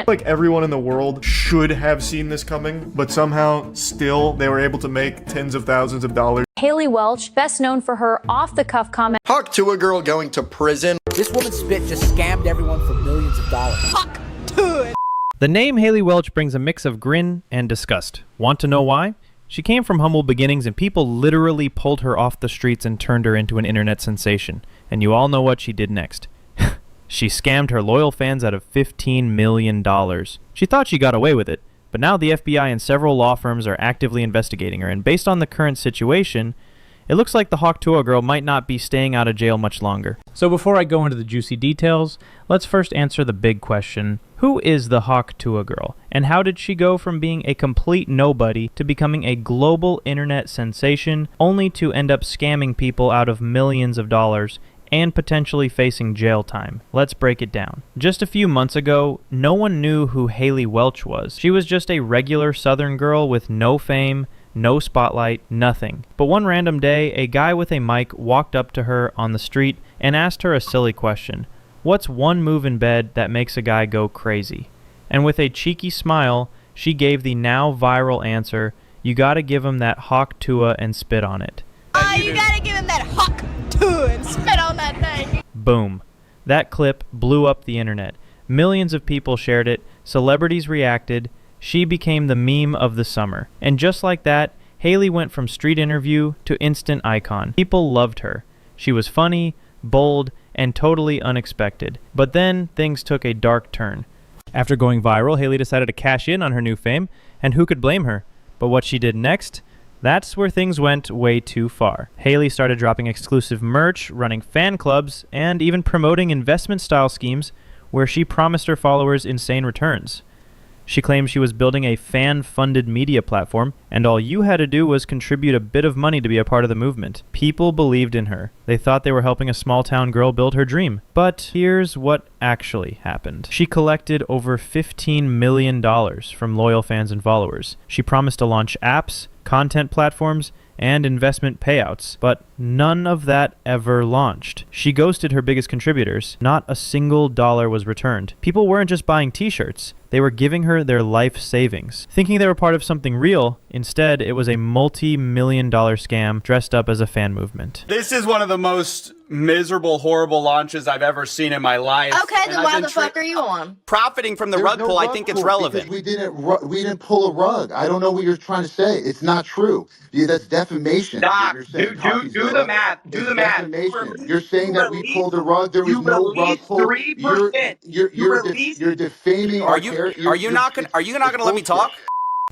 internet. Like everyone in the world should have seen this coming, but somehow still they were able to make tens of thousands of dollars. Haliey Welch, best known for her off-the-cuff comment. Hawk Tuah Girl going to prison. This woman's spit just scammed everyone for millions of dollars. Hawk Tuah! The name Haliey Welch brings a mix of grin and disgust. Want to know why? She came from humble beginnings and people literally pulled her off the streets and turned her into an internet sensation. And you all know what she did next. She scammed her loyal fans out of $15 million. She thought she got away with it, but now the FBI and several law firms are actively investigating her, and based on the current situation, it looks like the Hawk Tuah Girl might not be staying out of jail much longer. So before I go into the juicy details, let's first answer the big question. Who is the Hawk Tuah Girl, and how did she go from being a complete nobody to becoming a global internet sensation, only to end up scamming people out of millions of dollars and potentially facing jail time? Let's break it down. Just a few months ago, no one knew who Haliey Welch was. She was just a regular Southern girl with no fame, no spotlight, nothing. But one random day, a guy with a mic walked up to her on the street and asked her a silly question. What's one move in bed that makes a guy go crazy? And with a cheeky smile, she gave the now viral answer, you gotta give him that Hawk Tuah and spit on it. You gotta give him that Hawk Tuah and spit on that thing. Boom. That clip blew up the internet. Millions of people shared it, celebrities reacted, she became the meme of the summer. And just like that, Haliey went from street interview to instant icon. People loved her. She was funny, bold, and totally unexpected. But then things took a dark turn. After going viral, Haliey decided to cash in on her new fame, and who could blame her? But what she did next? That's where things went way too far. Haliey started dropping exclusive merch, running fan clubs, and even promoting investment-style schemes where she promised her followers insane returns. She claimed she was building a fan-funded media platform, and all you had to do was contribute a bit of money to be a part of the movement. People believed in her. They thought they were helping a small-town girl build her dream. But here's what actually happened. She collected over $15 million from loyal fans and followers. She promised to launch apps, content platforms, and investment payouts, but none of that ever launched. She ghosted her biggest contributors. Not a single dollar was returned. People weren't just buying t-shirts. They were giving her their life savings. Thinking they were part of something real, instead it was a multi-million-dollar scam dressed up as a fan movement. This is one of the most miserable, horrible launches I've ever seen in my life. Okay, then why the fuck are you on? Profiting from the rug pull, I think it's relevant. We didn't pull a rug. I don't know what you're trying to say. It's not true. Yeah, that's defamation. Doc, do the math. Do the math. You're saying that we pulled a rug. There was no rug pull. 3%. You're defaming our character. Are you not gonna let me talk?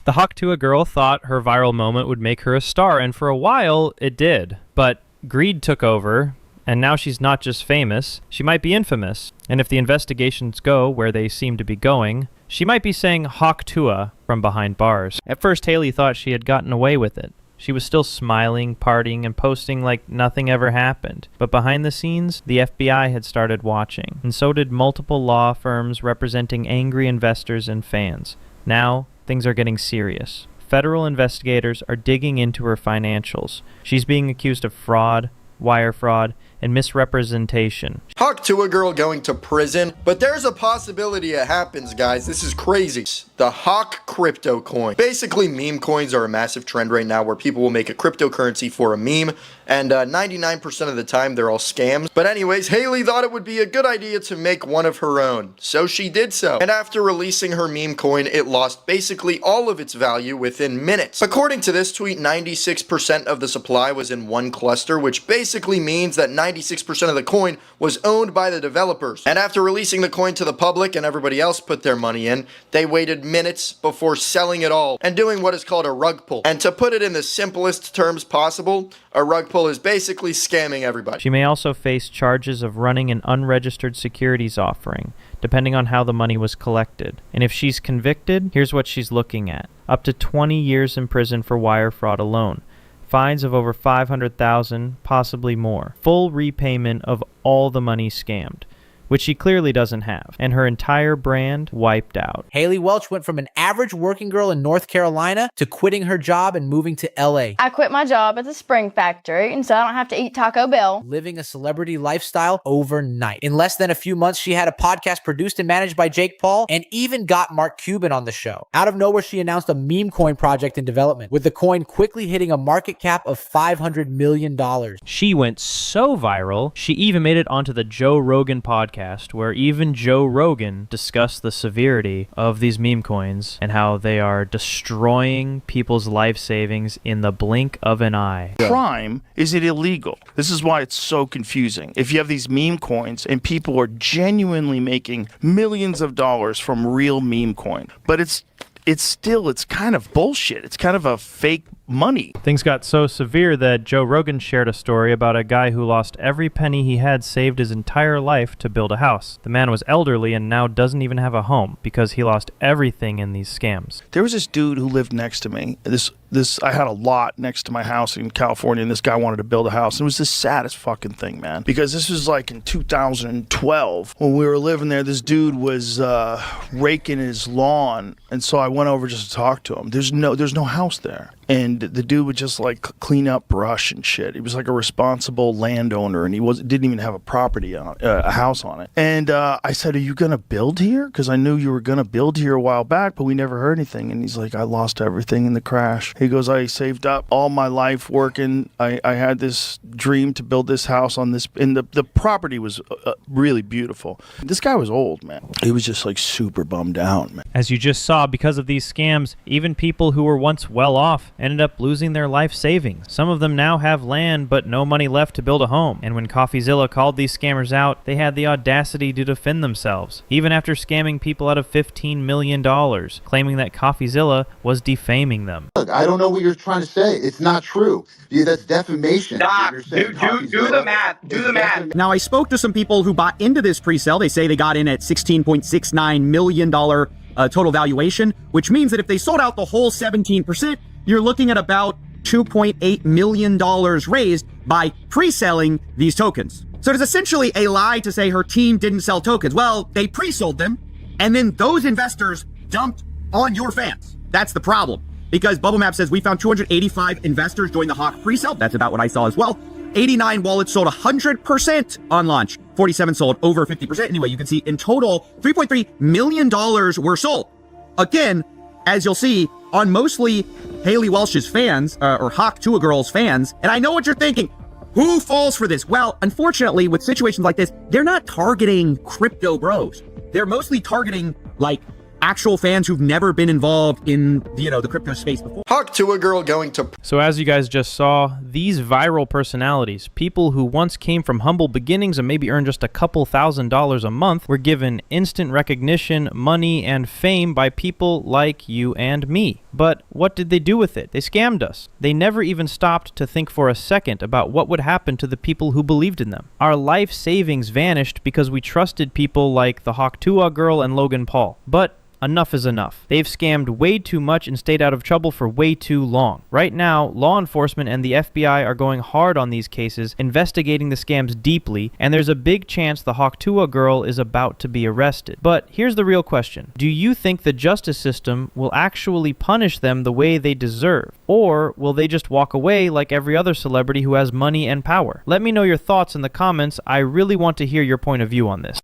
The Hawk Tuah Girl thought her viral moment would make her a star, and for a while, it did. But greed took over, and now she's not just famous, she might be infamous. And if the investigations go where they seem to be going, she might be saying Hawk Tuah from behind bars. At first, Haliey thought she had gotten away with it. She was still smiling, partying, and posting like nothing ever happened. But behind the scenes, the FBI had started watching, and so did multiple law firms representing angry investors and fans. Now, things are getting serious. Federal investigators are digging into her financials. She's being accused of fraud, wire fraud, and misrepresentation. Hawk Tuah Girl going to prison, but there's a possibility it happens, guys. This is crazy. The Hawk crypto coin. Basically, meme coins are a massive trend right now where people will make a cryptocurrency for a meme, and 99% of the time they're all scams. But anyways, Haliey thought it would be a good idea to make one of her own, so she did so. And after releasing her meme coin, it lost basically all of its value within minutes. According to this tweet, 96% of the supply was in one cluster, which basically means that 96% of the coin was owned by the developers. And after releasing the coin to the public and everybody else put their money in, they waited minutes before selling it all and doing what is called a rug pull. And to put it in the simplest terms possible, a rug pull is basically scamming everybody. She may also face charges of running an unregistered securities offering, depending on how the money was collected. And if she's convicted, here's what she's looking at. Up to 20 years in prison for wire fraud alone. Fines of over $500,000, possibly more. Full repayment of all the money scammed. which she clearly doesn't have, and her entire brand wiped out. Haliey Welch went from an average working girl in North Carolina to quitting her job and moving to LA. I quit my job at the spring factory, and so I don't have to eat Taco Bell. Living a celebrity lifestyle overnight. In less than a few months, she had a podcast produced and managed by Jake Paul, and even got Mark Cuban on the show. Out of nowhere, she announced a meme coin project in development, with the coin quickly hitting a market cap of $500 million. She went so viral, she even made it onto the Joe Rogan podcast, where even Joe Rogan discussed the severity of these meme coins and how they are destroying people's life savings in the blink of an eye. Crime, is it illegal? This is why it's so confusing. If you have these meme coins and people are genuinely making millions of dollars from real meme coin, but it's kind of bullshit. It's kind of a fake money. Things got so severe that Joe Rogan shared a story about a guy who lost every penny he had saved his entire life to build a house. The man was elderly and now doesn't even have a home because he lost everything in these scams. There was this dude who lived next to me. I had a lot next to my house in California, and this guy wanted to build a house. It was the saddest fucking thing, man. Because this was like in 2012 when we were living there. This dude was raking his lawn, and so I went over just to talk to him. There's no house there. And the dude would just like clean up brush and shit. He was like a responsible landowner, and he didn't even have a house on it. And I said, "Are you gonna build here? Because I knew you were gonna build here a while back, but we never heard anything." And he's like, "I lost everything in the crash." He goes, "I saved up all my life working. I had this dream to build this house on this, and the property was really beautiful." This guy was old, man. He was just like super bummed out, man. As you just saw, because of these scams, even people who were once well off ended up losing their life savings. Some of them now have land but no money left to build a home. And when Coffeezilla called these scammers out, they had the audacity to defend themselves, even after scamming people out of $15 million, claiming that Coffeezilla was defaming them. Look, I don't know what you're trying to say. It's not true. That's defamation. Stop. You're saying Do the math. Do the math. Now, I spoke to some people who bought into this pre-sale. They say they got in at $16.69 million total valuation, which means that if they sold out the whole 17%, you're looking at about $2.8 million raised by pre-selling these tokens. So it is essentially a lie to say her team didn't sell tokens. Well, they pre-sold them, and then those investors dumped on your fans. That's the problem. Because Bubble Map says we found 285 investors join the Hawk pre-sale. That's about what I saw as well. 89 wallets sold 100% on launch. 47 sold over 50%. Anyway, you can see in total, $3.3 million were sold. Again, as you'll see, on mostly Haliey Welch's fans, or Hawk Tuah Girl's fans. And I know what you're thinking. Who falls for this? Well, unfortunately, with situations like this, they're not targeting crypto bros. They're mostly targeting, like, actual fans who've never been involved in, the crypto space before. Hawk Tuah Girl going to... So as you guys just saw, these viral personalities, people who once came from humble beginnings and maybe earned just a couple $1,000s a month, were given instant recognition, money, and fame by people like you and me. But what did they do with it? They scammed us. They never even stopped to think for a second about what would happen to the people who believed in them. Our life savings vanished because we trusted people like the Hawk Tuah Girl and Logan Paul. But enough is enough. They've scammed way too much and stayed out of trouble for way too long. Right now, law enforcement and the FBI are going hard on these cases, investigating the scams deeply, and there's a big chance the Hawk Tuah Girl is about to be arrested. But here's the real question. Do you think the justice system will actually punish them the way they deserve? Or will they just walk away like every other celebrity who has money and power? Let me know your thoughts in the comments. I really want to hear your point of view on this.